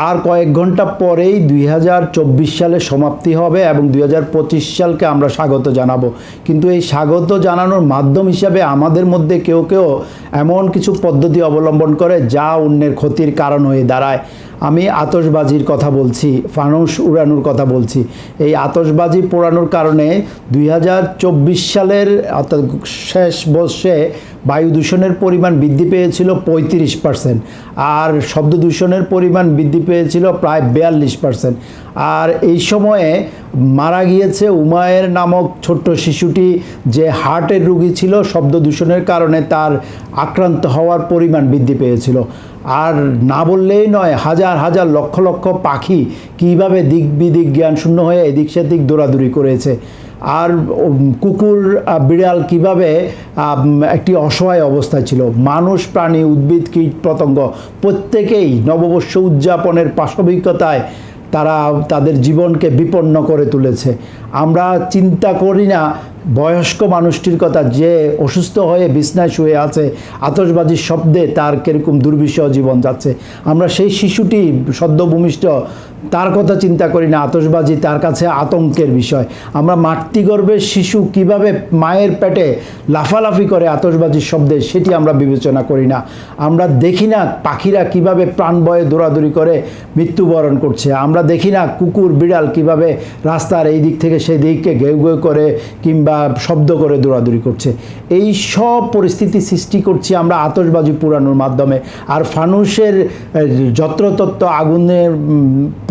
আর কয়েক ঘন্টা পরেই 2024 সালে সমাপ্তি হবে এবং 2025 সালকে আমরা স্বাগত জানাবো। কিন্তু এই স্বাগত জানানোর মাধ্যম হিসাবে আমাদের মধ্যে কেউ কেউ এমন কিছু পদ্ধতি অবলম্বন করে যা অন্যের ক্ষতির কারণ হয়ে দাঁড়ায়। আমি আতশবাজির কথা বলছি, ফানুস উড়ানোর কথা বলছি। এই আতশবাজি পোড়ানোর কারণে 2024 সালের অর্থাৎ শেষ বর্ষে বায়ু দূষণের পরিমাণ বৃদ্ধি পেয়েছিল 35%, আর শব্দ দূষণের পরিমাণ বৃদ্ধি পেয়েছিল প্রায় 42%। আর এই সময়ে মারা গিয়েছে উমায়ের নামক ছোট্ট শিশুটি, যে হার্টের রোগী ছিল। শব্দ দূষণের কারণে তার আক্রান্ত হওয়ার পরিমাণ বৃদ্ধি পেয়েছিল। আর না বললেই নয়, হাজার হাজার লক্ষ লক্ষ পাখি কীভাবে দিক বিদিক জ্ঞানশূন্য হয়ে এদিক সেদিক দৌড়াদৌড়ি করেছে। আর কুকুর বিড়াল কিভাবে একটি অসহায় অবস্থায় ছিল। মানুষ, প্রাণী, উদ্ভিদ, কীট পতঙ্গ প্রত্যেকেই নববর্ষ উদযাপনের পাশবিকতায় তারা তাদের জীবনকে বিপন্ন করে তুলেছে। আমরা চিন্তা করি না বয়স্ক মানুষটির কথা, যে অসুস্থ হয়ে বিছনায় শুয়ে আছে, আতশবাজির শব্দে তার কীরকম দুর্বিষহ জীবন যাচ্ছে। আমরা সেই শিশুটি সদ্য ভূমিষ্ঠ, তার কথা চিন্তা করি না। আতশবাজি তার কাছে আতঙ্কের বিষয়। আমরা মাতৃগর্ভের শিশু কিভাবে মায়ের পেটে লাফালাফি করে আতশবাজির শব্দে, সেটি আমরা বিবেচনা করি না। আমরা দেখি না পাখিরা কিভাবে প্রাণভয়ে দৌড়াদৌড়ি করে মৃত্যুবরণ করছে। আমরা দেখি না কুকুর বিড়াল কিভাবে রাস্তার এই দিক থেকে সেই দিকে ঘেউ ঘেউ করে কিংবা শব্দ করে দৌড়াদৌড়ি করছে। এই সব পরিস্থিতি সৃষ্টি করছি আমরা আতশবাজি পোড়ানোর মাধ্যমে। আর ফানুসের যত্রতত্র আগুনের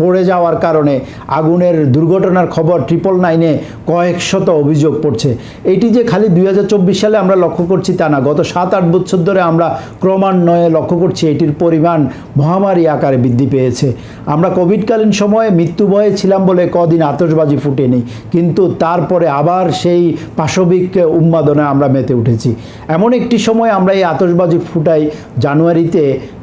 পড়ে যাওয়ার কারণে আগুনের দুর্ঘটনার খবর 999-এ কয়েক শত অভিযোগ পড়ছে। এটি যে খালি 2024 সালে আমরা লক্ষ্য করছি তা না, গত 7-8 বছর ধরে আমরা ক্রমান্বয়ে লক্ষ্য করছি এটির পরিমাণ মহামারী আকারে বৃদ্ধি পেয়েছে। আমরা কোভিডকালীন সময়ে মৃত্যু ভয়ে ছিলাম বলে কদিন আতশবাজি ফুটেনি, কিন্তু তারপরে আবার সেই পাশবিক উন্মাদনায় আমরা মেতে উঠেছি। এমন একটি সময় আমরা এই আতশবাজি ফুটাই জানুয়ারিতে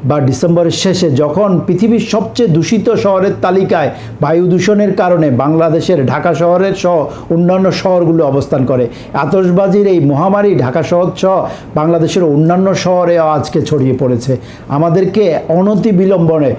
বা ডিসেম্বরের শেষে, যখন পৃথিবীর সবচেয়ে দূষিত শহরের তালিকায় বায়ু দূষণের কারণে বাংলাদেশের ঢাকা শহরের সহ অন্যান্য শহরগুলো অবস্থান করে। আতশবাজির এই মহামারী ঢাকা শহর সহ বাংলাদেশের অন্যান্য শহরে আজকে ছড়িয়ে পড়েছে। আমাদেরকে অনতি বিলম্বনে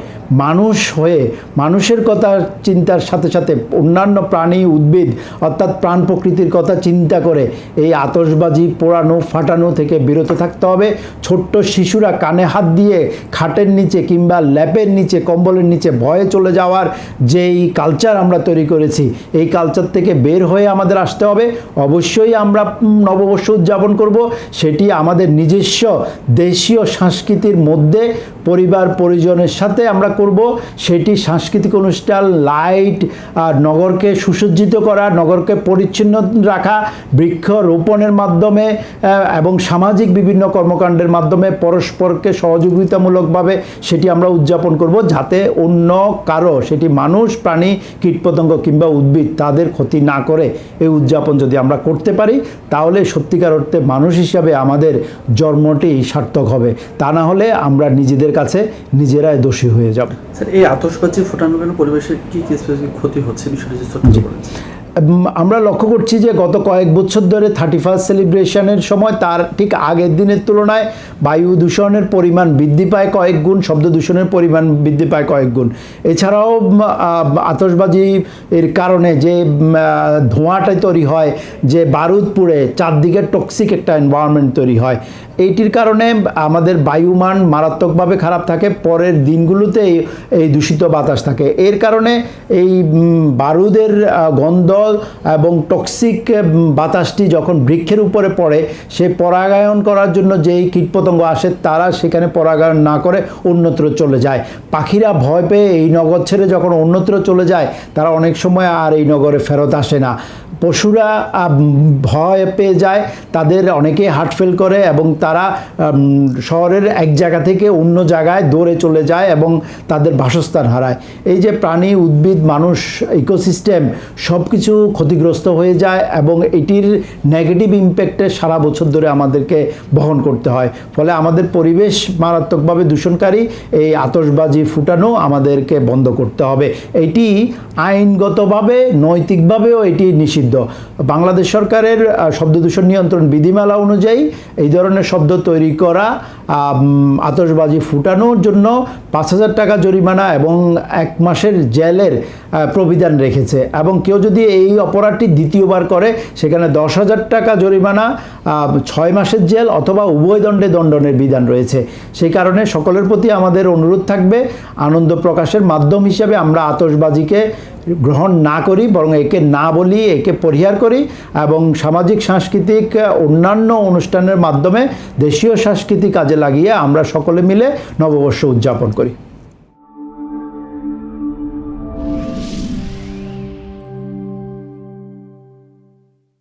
মানুষ হয়ে মানুষের কথা চিন্তার সাথে সাথে অন্যান্য প্রাণী, উদ্ভিদ অর্থাৎ প্রাণ প্রকৃতির কথা চিন্তা করে এই আতশবাজি পোড়ানো ফাটানো থেকে বিরত থাকতে হবে। ছোট্ট শিশুরা কানে হাত দিয়ে খাটের নিচে কিংবা ল্যাপের নিচে, কম্বলের নিচে ভয়ে চলে যাওয়ার যেই কালচার আমরা তৈরি করেছি, এই কালচার থেকে বের হয়ে আমাদের আসতে হবে। অবশ্যই আমরা নববর্ষ উদযাপন করব, সেটি আমাদের নিজস্ব দেশীয় সংস্কৃতির মধ্যে পরিবার পরিজনের সাথে আমরা করব। সেটি সাংস্কৃতিক অনুষ্ঠান, লাইট, নগরকে সুসজ্জিত করা, নগরকে পরিচ্ছন্ন রাখা, বৃক্ষরোপণের মাধ্যমে এবং সামাজিক বিভিন্ন কর্মকাণ্ডের মাধ্যমে পরস্পরকে সহযোগিতামূলকভাবে সেটি আমরা উদযাপন করব, যাতে অন্য কারো, সেটি মানুষ, প্রাণী, কীটপতঙ্গ কিংবা উদ্ভিদ, তাদের ক্ষতি না করে এই উদযাপন যদি আমরা করতে পারি, তাহলে সত্যিকার অর্থে মানুষ হিসাবে আমাদের জন্মটি সার্থক হবে। তা না হলে আমরা নিজেদের কাছে নিজেরাই দোষী হয়ে যাব। স্যার, এই আতশবাজি ফোটানোর কারণে পরিবেশের কি কি স্পেসিফিক ক্ষতি হচ্ছে, বিষয়টি ছোট্ট করে আমরা লক্ষ্য করছি যে গত কয়েক বছর ধরে 31st সেলিব্রেশনের সময় তার ঠিক আগের দিনের তুলনায় বায়ু দূষণের পরিমাণ বৃদ্ধি পায় কয়েক গুণ, শব্দ দূষণের পরিমাণ বৃদ্ধি পায় কয়েক গুণ। এছাড়াও আতশবাজি এর কারণে যে ধোঁয়াটা তৈরি হয়, যে বারুদ পুড়ে চারদিকে টক্সিক একটা এনভায়রনমেন্ট তৈরি হয়, এইটির কারণে আমাদের বায়ুমান মারাত্মকভাবে খারাপ থাকে। পরের দিনগুলোতে এই দূষিত বাতাস থাকে। এর কারণে এই বারুদের গন্ধ এবং টক্সিক বাতাসটি যখন বৃক্ষের উপরে পড়ে, সে পরাগায়ন করার জন্য যেই কীটপতঙ্গ আসে, তারা সেখানে পরাগায়ন না করে অন্যত্র চলে যায়। পাখিরা ভয় পেয়ে এই নগর ছেড়ে যখন অন্যত্র চলে যায়, তারা অনেক সময় আর এই নগরে ফেরত আসে না। পশুরা ভয় পেয়ে যায়, তাদের অনেকেই হার্ট ফেল করে এবং তারা শহরের এক জায়গা থেকে অন্য জায়গায় দৌড়ে চলে যায় এবং তাদের বাসস্থান হারায়। এই যে প্রাণী, উদ্ভিদ, মানুষ, ইকোসিস্টেম সব কিছু ক্ষতিগ্রস্ত হয়ে যায় এবং এটির নেগেটিভ ইম্প্যাক্টে সারা বছর ধরে আমাদেরকে বহন করতে হয়। ফলে আমাদের পরিবেশ মারাত্মকভাবে দূষণকারী এই আতশবাজি ফুটানো আমাদেরকে বন্ধ করতে হবে। এটি আইনগতভাবে, নৈতিকভাবেও এটি নিষিদ্ধ। বাংলাদেশ সরকারের শব্দ দূষণ নিয়ন্ত্রণ বিধিমালা অনুযায়ী এই ধরনের শব্দ তৈরি করা, আতশবাজি ফুটানোর জন্য 5,000 টাকা জরিমানা এবং 1 মাসের জেলের প্রবিধান রেখেছে। এবং কেউ যদি এই অপরাধটি দ্বিতীয়বার করে সেখানে 10,000 টাকা জরিমানা, 6 মাসের জেল অথবা উভয় দণ্ডে দণ্ডনের বিধান রয়েছে। সেই কারণে সকলের প্রতি আমাদের অনুরোধ থাকবে, আনন্দ প্রকাশের মাধ্যম হিসেবে আমরা আতশবাজিকে গ্রহণ না করি, বরং একে না বলি, একে পরিহার করি এবং সামাজিক সাংস্কৃতিক অন্যান্য অনুষ্ঠানের মাধ্যমে দেশীয় সংস্কৃতি কাজে লাগিয়ে আমরা সকলে মিলে নববর্ষ উদযাপন করি।